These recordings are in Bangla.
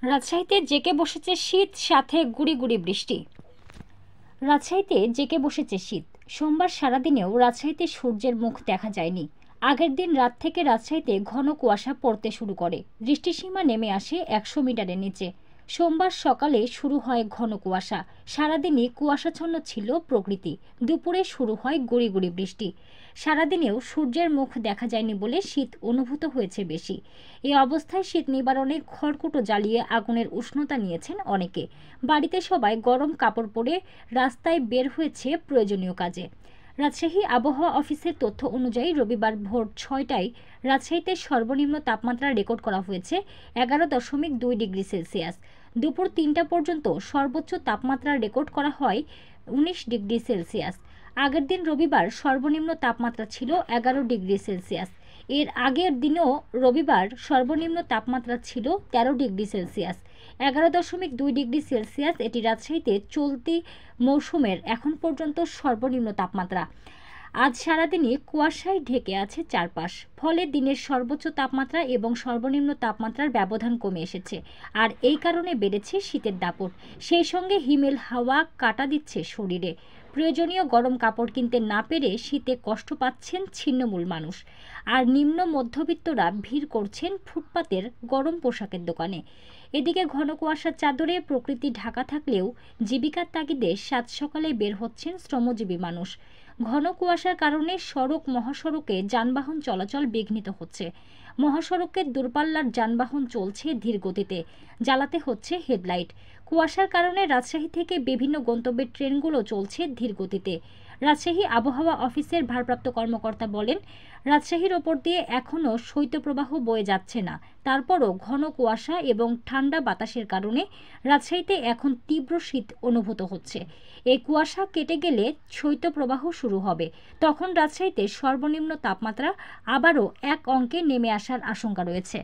রাজশাহীতে জেঁকে বসেছে শীত, সাথে গুড়ি গুড়ি বৃষ্টি। রাজশাহীতে জেঁকে বসেছে শীত। সোমবার সারাদিনেও রাজশাহীতে সূর্যের মুখ দেখা যায়নি। আগের দিন রাত থেকে রাজশাহীতে ঘন কুয়াশা পড়তে শুরু করে। বৃষ্টিসীমা নেমে আসে 100 মিটারের নিচে। সোমবার সকালে শুরু হয় ঘন কুয়াশা। সারাদিনই কুয়াশাচ্ছন্ন ছিল প্রকৃতি। দুপুরে শুরু হয় গুড়ি গুড়ি বৃষ্টি। সারাদিনেও সূর্যের মুখ দেখা যায়নি বলে শীত অনুভূত হয়েছে বেশি। এই অবস্থায় শীত নিবারণে খড়কুটো জ্বালিয়ে আগুনের উষ্ণতা নিয়েছেন অনেকে। বাড়িতে সবাই গরম কাপড় পরে রাস্তায় বের হয়েছে প্রয়োজনীয় কাজে। রাজশাহী আবহাওয়া অফিসের তথ্য অনুযায়ী রবিবার ভোর 6টায় রাজশাহীতে সর্বনিম্ন তাপমাত্রা রেকর্ড করা হয়েছে 11.2 ডিগ্রি সেলসিয়াস। দুপুর 3টা পর্যন্ত সর্বোচ্চ তাপমাত্রা রেকর্ড করা হয় 19 ডিগ্রি সেলসিয়াস। আগের দিন রবিবার সর্বনিম্ন তাপমাত্রা ছিল 11 ডিগ্রি সেলসিয়াস। এর আগের দিনও রবিবার সর্বনিম্ন তাপমাত্রা ছিল 13 ডিগ্রি সেলসিয়াস। 11.2 ডিগ্রি সেলসিয়াস এটি রাজশাহীতে চলতি মৌসুমের এখন পর্যন্ত সর্বনিম্ন তাপমাত্রা। আজ সারাদিনই কুয়াশায় ঢেকে আছে চারপাশ। ফলে দিনের সর্বোচ্চ তাপমাত্রা এবং সর্বনিম্ন তাপমাত্রার ব্যবধান কমে এসেছে। আর এই কারণে বেড়েছে শীতের দাপট। সেই সঙ্গে হিমেল হাওয়া কাটা দিচ্ছে শরীরে। প্রয়োজনীয় গরম কাপড় কিনতে না পেরে শীতে কষ্ট পাচ্ছেন ছিন্নমূল মানুষ। আর নিম্ন মধ্যবিত্তরা ভিড় করছেন ফুটপাতের গরম পোশাকের দোকানে। এদিকে ঘন কুয়াশার চাদরে প্রকৃতি ঢাকা থাকলেও জীবিকার তাগিদে সাত সকালে বের হচ্ছেন শ্রমজীবী মানুষ। ঘন কুয়াশার কারণে সড়ক মহাসড়কে যানবাহন চলাচল বিঘ্নিত হচ্ছে। মহাসড়কের দূরপাল্লার যানবাহন চলছে ধীর গতিতে, জ্বালাতে হচ্ছে হেডলাইট। কুয়াশার কারণে রাজশাহী থেকে বিভিন্ন গন্তব্যের ট্রেনগুলো চলছে ধীর গতিতে। রাজশাহী আবহাওয়া অফিসের ভারপ্রাপ্ত কর্মকর্তা বলেন, রাজশাহীর ওপর দিয়ে এখনও শৈত্যপ্রবাহ বয়ে যাচ্ছে না। তারপরও ঘন কুয়াশা এবং ঠান্ডা বাতাসের কারণে রাজশাহীতে এখন তীব্র শীত অনুভূত হচ্ছে। এই কুয়াশা কেটে গেলে শৈত্যপ্রবাহ শুরু হবে। তখন রাজশাহীতে সর্বনিম্ন তাপমাত্রা আবারও এক অঙ্কে নেমে আসার আশঙ্কা রয়েছে।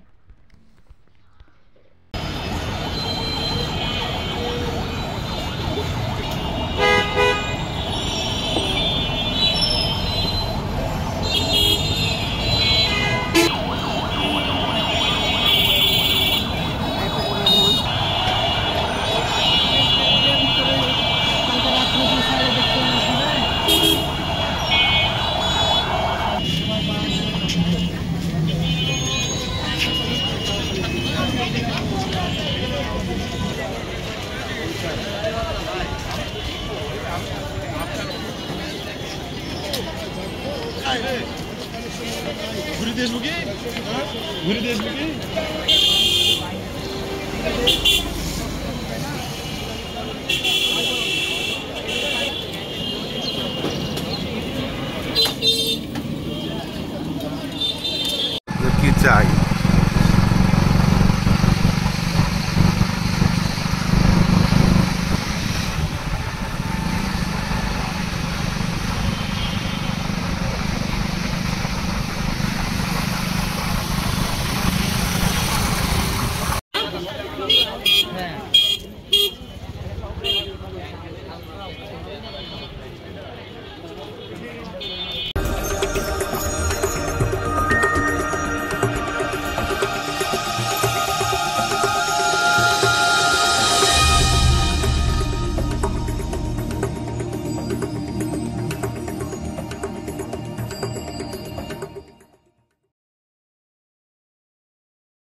ঘুরে দিয়ে আসবো কি? ঘুরে দিয়ে আসবো কি?